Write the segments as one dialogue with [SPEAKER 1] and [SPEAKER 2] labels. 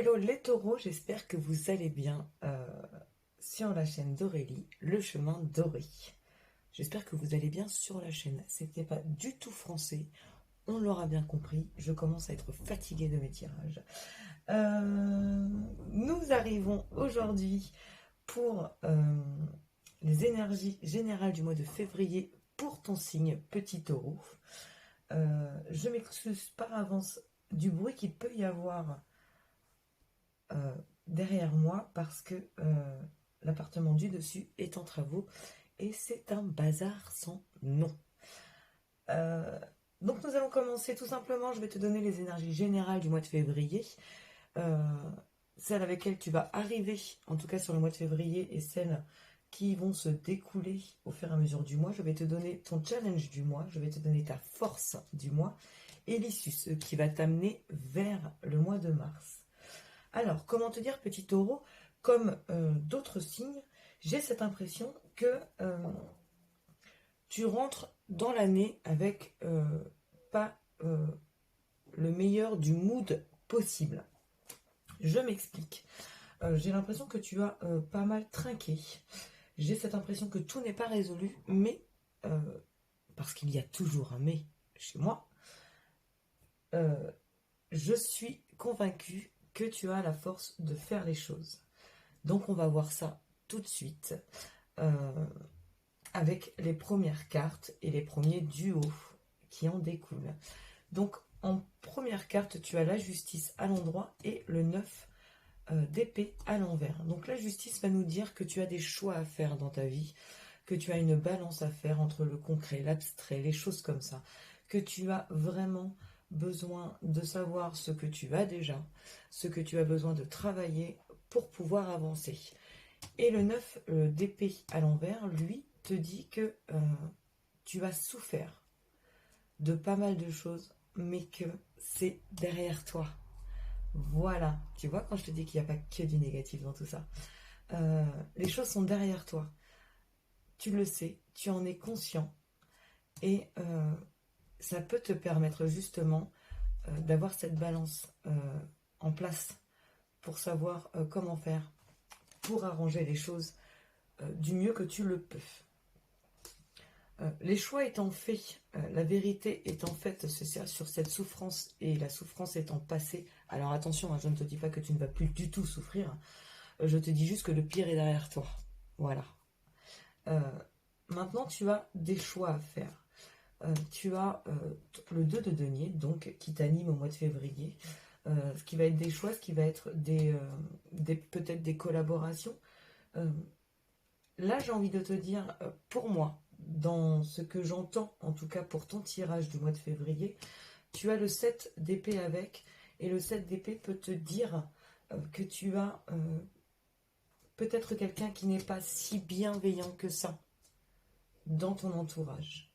[SPEAKER 1] Hello les taureaux, j'espère que vous allez bien sur la chaîne d'Aurélie, le chemin doré. J'espère que vous allez bien sur la chaîne. C'était pas du tout français, on l'aura bien compris. Je commence à être fatiguée de mes tirages. Nous arrivons aujourd'hui pour les énergies générales du mois de février pour ton signe petit taureau. Je m'excuse par avance du bruit qu'il peut y avoir derrière moi parce que l'appartement du dessus est en travaux et c'est un bazar sans nom. Donc nous allons commencer tout simplement. Je vais te donner les énergies générales du mois de février, celles avec lesquelles tu vas arriver en tout cas sur le mois de février et celles qui vont se découler au fur et à mesure du mois. Je vais te donner ton challenge du mois, je vais te donner ta force du mois et l'issue, ce qui va t'amener vers le mois de mars. Alors, comment te dire, petit taureau, comme d'autres signes, j'ai cette impression que tu rentres dans l'année avec pas le meilleur du mood possible. Je m'explique. J'ai l'impression que tu as pas mal trinqué. J'ai cette impression que tout n'est pas résolu, mais, parce qu'il y a toujours un mais chez moi, je suis convaincue que tu as la force de faire les choses. Donc on va voir ça tout de suite avec les premières cartes et les premiers duos qui en découlent. Donc en première carte, tu as la justice à l'endroit et le 9 d'épée à l'envers. Donc la justice va nous dire que tu as des choix à faire dans ta vie, que tu as une balance à faire entre le concret, l'abstrait, les choses comme ça, que tu as vraiment besoin de savoir ce que tu as déjà, ce que tu as besoin de travailler pour pouvoir avancer. Et le 9 d'épée à l'envers, lui, te dit que tu as souffert de pas mal de choses, mais que c'est derrière toi. Voilà, tu vois quand je te dis qu'il n'y a pas que du négatif dans tout ça. Les choses sont derrière toi. Tu le sais, tu en es conscient. Et ça peut te permettre justement d'avoir cette balance en place pour savoir comment faire pour arranger les choses du mieux que tu le peux. Les choix étant faits, la vérité étant faite sur cette souffrance et la souffrance étant passée, alors attention, hein, je ne te dis pas que tu ne vas plus du tout souffrir, je te dis juste que le pire est derrière toi. Voilà. Maintenant, tu as des choix à faire. Tu as le 2 de denier, donc qui t'anime au mois de février, ce qui va être des choix, ce qui va être peut-être des collaborations. Là, j'ai envie de te dire, pour moi, dans ce que j'entends, en tout cas pour ton tirage du mois de février, tu as le 7 d'épée avec, et le 7 d'épée peut te dire que tu as peut-être quelqu'un qui n'est pas si bienveillant que ça dans ton entourage.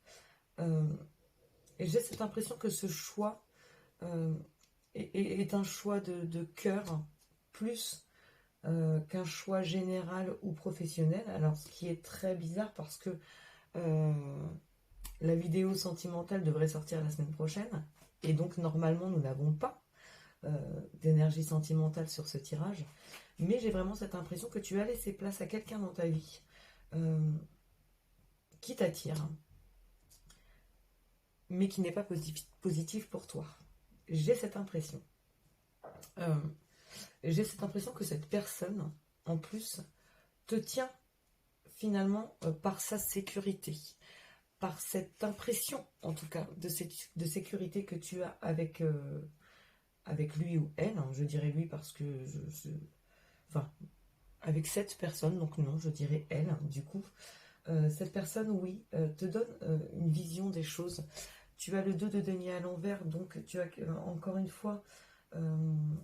[SPEAKER 1] Et j'ai cette impression que ce choix est un choix de cœur plus qu'un choix général ou professionnel. Alors, ce qui est très bizarre parce que la vidéo sentimentale devrait sortir la semaine prochaine. Et donc, normalement, nous n'avons pas d'énergie sentimentale sur ce tirage. Mais j'ai vraiment cette impression que tu as laissé place à quelqu'un dans ta vie qui t'attire, mais qui n'est pas positif pour toi. J'ai cette impression. J'ai cette impression que cette personne, en plus, te tient finalement par sa sécurité, par cette impression, en tout cas, de sécurité que tu as avec lui ou elle. Hein, je dirais lui parce que enfin, avec cette personne, donc non, je dirais elle, hein, du coup. Cette personne, oui, te donne une vision des choses. Tu as le 2 de denier à l'envers, donc tu as encore une fois un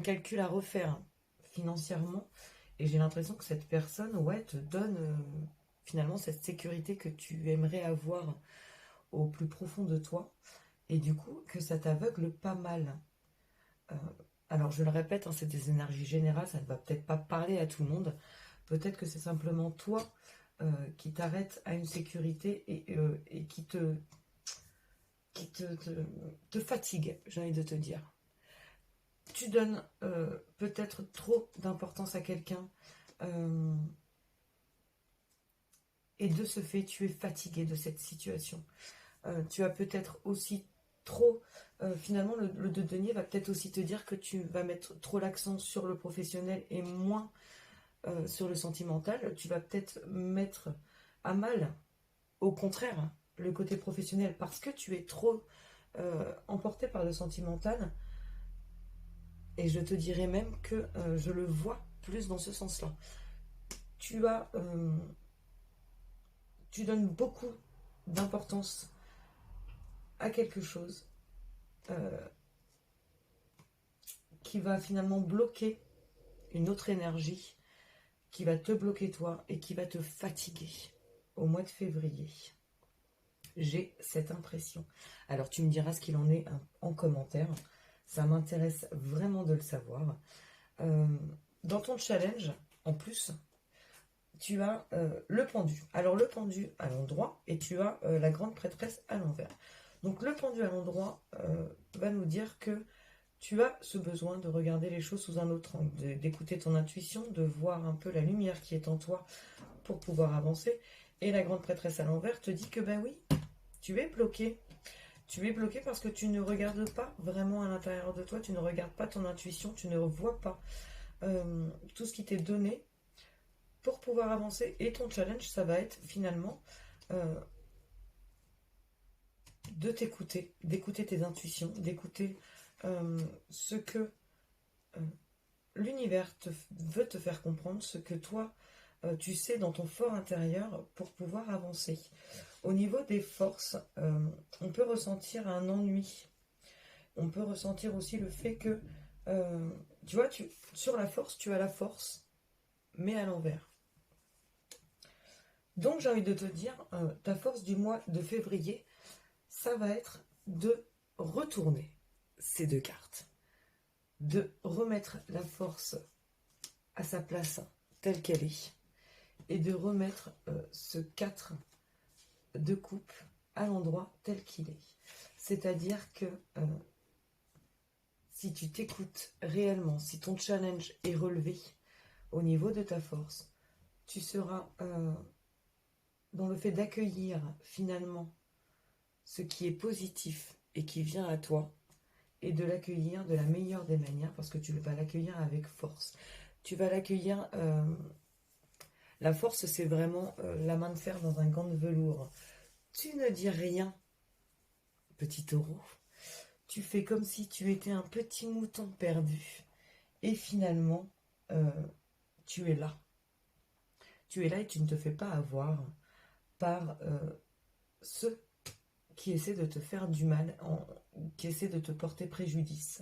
[SPEAKER 1] calcul à refaire financièrement. Et j'ai l'impression que cette personne, ouais, te donne finalement cette sécurité que tu aimerais avoir au plus profond de toi. Et du coup, que ça t'aveugle pas mal. Alors, je le répète, hein, c'est des énergies générales, ça ne va peut-être pas parler à tout le monde. Peut-être que c'est simplement toi qui t'arrête à une sécurité et qui te fatigue, j'ai envie de te dire. tu donnes peut-être trop d'importance à quelqu'un. Et de ce fait, tu es fatigué de cette situation. Tu as peut-être aussi trop... finalement, le 2 de denier va peut-être aussi te dire que tu vas mettre trop l'accent sur le professionnel et moins sur le sentimental. Tu vas peut-être mettre à mal, au contraire, le côté professionnel parce que tu es trop emporté par le sentimental. Et je te dirais même que je le vois plus dans ce sens-là. Tu as... tu donnes beaucoup d'importance à quelque chose qui va finalement bloquer une autre énergie, qui va te bloquer toi et qui va te fatiguer au mois de février. J'ai cette impression. Alors tu me diras ce qu'il en est en commentaire. Ça m'intéresse vraiment de le savoir. Dans ton challenge, en plus, tu as le pendu. Alors le pendu à l'endroit et tu as la grande prêtresse à l'envers. Donc le pendu à l'endroit va nous dire que tu as ce besoin de regarder les choses sous un autre angle, d'écouter ton intuition, de voir un peu la lumière qui est en toi pour pouvoir avancer. Et la grande prêtresse à l'envers te dit que ben oui, tu es bloqué. Tu es bloqué parce que tu ne regardes pas vraiment à l'intérieur de toi, tu ne regardes pas ton intuition, tu ne vois pas tout ce qui t'est donné pour pouvoir avancer. Et ton challenge, ça va être finalement de t'écouter, d'écouter tes intuitions, d'écouter ce que l'univers veut te faire comprendre, ce que toi, tu sais dans ton fort intérieur pour pouvoir avancer. Au niveau des forces, on peut ressentir un ennui. On peut ressentir aussi le fait que, tu vois, sur la force, tu as la force, mais à l'envers. Donc j'ai envie de te dire, ta force du mois de février, ça va être de retourner ces deux cartes. De remettre la force à sa place telle qu'elle est. Et de remettre ce 4 de coupe à l'endroit tel qu'il est. C'est-à-dire que si tu t'écoutes réellement, si ton challenge est relevé au niveau de ta force, tu seras dans le fait d'accueillir finalement ce qui est positif et qui vient à toi et de l'accueillir de la meilleure des manières parce que tu vas l'accueillir avec force. Tu vas l'accueillir... la force, c'est vraiment la main de fer dans un gant de velours. Tu ne dis rien, petit taureau. Tu fais comme si tu étais un petit mouton perdu. Et finalement, tu es là. Tu es là et tu ne te fais pas avoir par ceux qui essaient de te faire du mal, qui essaient de te porter préjudice.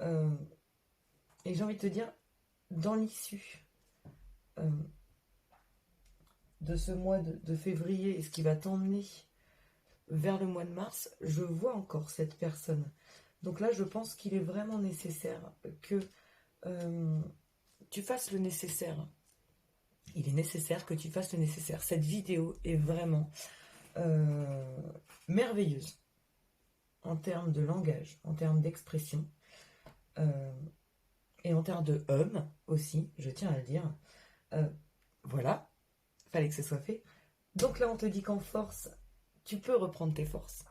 [SPEAKER 1] Et j'ai envie de te dire, dans l'issue de ce mois de février et ce qui va t'emmener vers le mois de mars, je vois encore cette personne. Donc là, je pense qu'il est vraiment nécessaire que tu fasses le nécessaire. Il est nécessaire que tu fasses le nécessaire. Cette vidéo est vraiment merveilleuse en termes de langage, en termes d'expression et en termes de homme aussi, je tiens à le dire. Voilà, fallait que ce soit fait. Donc là, on te dit qu'en force, tu peux reprendre tes forces.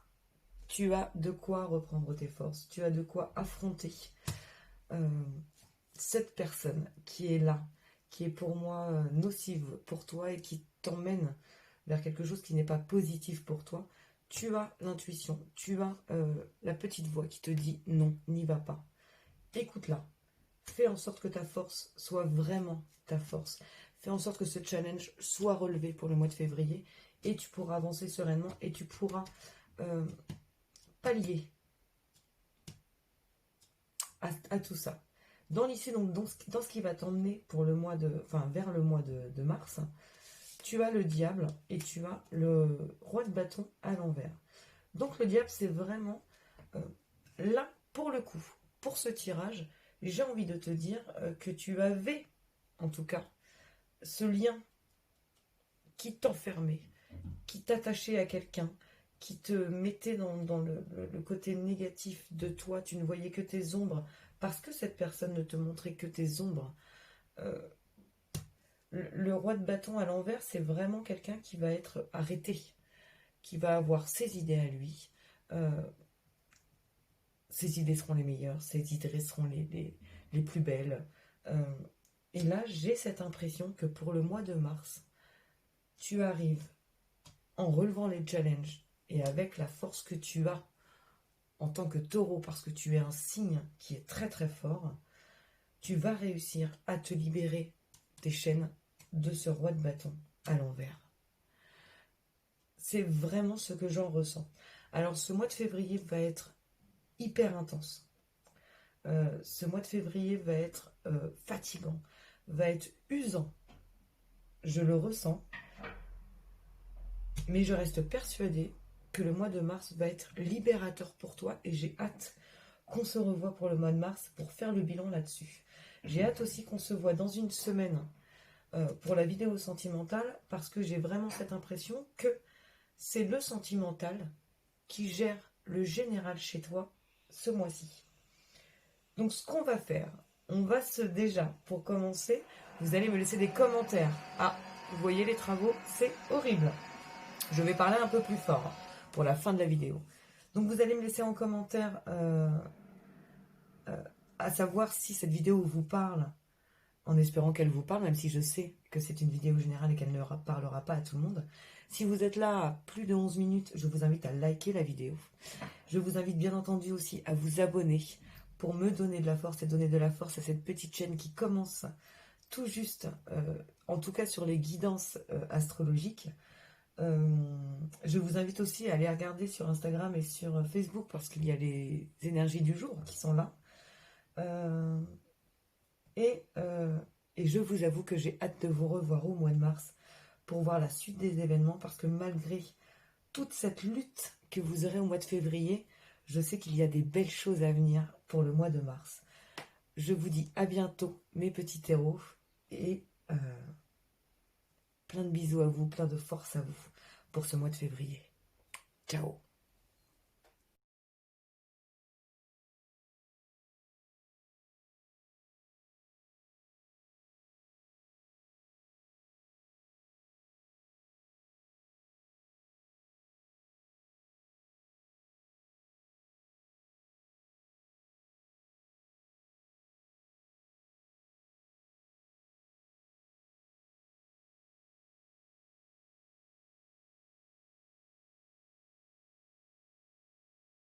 [SPEAKER 1] Tu as de quoi reprendre tes forces. Tu as de quoi affronter cette personne qui est là, qui est pour moi nocive pour toi et qui t'emmène vers quelque chose qui n'est pas positif pour toi. Tu as l'intuition, tu as la petite voix qui te dit non, n'y va pas. Écoute-la. Fais en sorte que ta force soit vraiment ta force. Fais en sorte que ce challenge soit relevé pour le mois de février et tu pourras avancer sereinement et tu pourras pallier à tout ça. Dans l'issue, donc dans ce qui va t'emmener pour le mois vers le mois de mars, tu as le diable et tu as le roi de bâton à l'envers. Donc le diable, c'est vraiment là, pour le coup, pour ce tirage, j'ai envie de te dire que tu avais, en tout cas, ce lien qui t'enfermait, qui t'attachait à quelqu'un, qui te mettait dans le côté négatif de toi. Tu ne voyais que tes ombres parce que cette personne ne te montrait que tes ombres. Le roi de bâton à l'envers, c'est vraiment quelqu'un qui va être arrêté, qui va avoir ses idées à lui. Ses idées seront les meilleures, ses idées seront les plus belles. Et là, j'ai cette impression que pour le mois de mars, tu arrives en relevant les challenges et avec la force que tu as en tant que taureau, parce que tu es un signe qui est très très fort, tu vas réussir à te libérer des chaînes de ce roi de bâton à l'envers. C'est vraiment ce que j'en ressens. Alors ce mois de février va être hyper intense. Ce mois de février va être fatigant, va être usant. Je le ressens. Mais je reste persuadée que le mois de mars va être libérateur pour toi et j'ai hâte qu'on se revoie pour le mois de mars pour faire le bilan là-dessus. J'ai hâte aussi qu'on se voit dans une semaine pour la vidéo sentimentale parce que j'ai vraiment cette impression que c'est le sentimental qui gère le général chez toi ce mois-ci. Donc ce qu'on va faire, on va déjà, pour commencer, vous allez me laisser des commentaires. Ah, vous voyez les travaux, c'est horrible. Je vais parler un peu plus fort pour la fin de la vidéo. Donc vous allez me laisser en commentaire à savoir si cette vidéo vous parle, en espérant qu'elle vous parle, même si je sais que c'est une vidéo générale et qu'elle ne parlera pas à tout le monde. Si vous êtes là à plus de 11 minutes, je vous invite à liker la vidéo. Je vous invite bien entendu aussi à vous abonner pour me donner de la force et donner de la force à cette petite chaîne qui commence tout juste, en tout cas sur les guidances astrologiques. Je vous invite aussi à aller regarder sur Instagram et sur Facebook parce qu'il y a les énergies du jour qui sont là. Et je vous avoue que j'ai hâte de vous revoir au mois de mars pour voir la suite des événements parce que malgré toute cette lutte que vous aurez au mois de février, je sais qu'il y a des belles choses à venir pour le mois de mars. Je vous dis à bientôt mes petits terreaux et plein de bisous à vous, plein de force à vous pour ce mois de février. Ciao!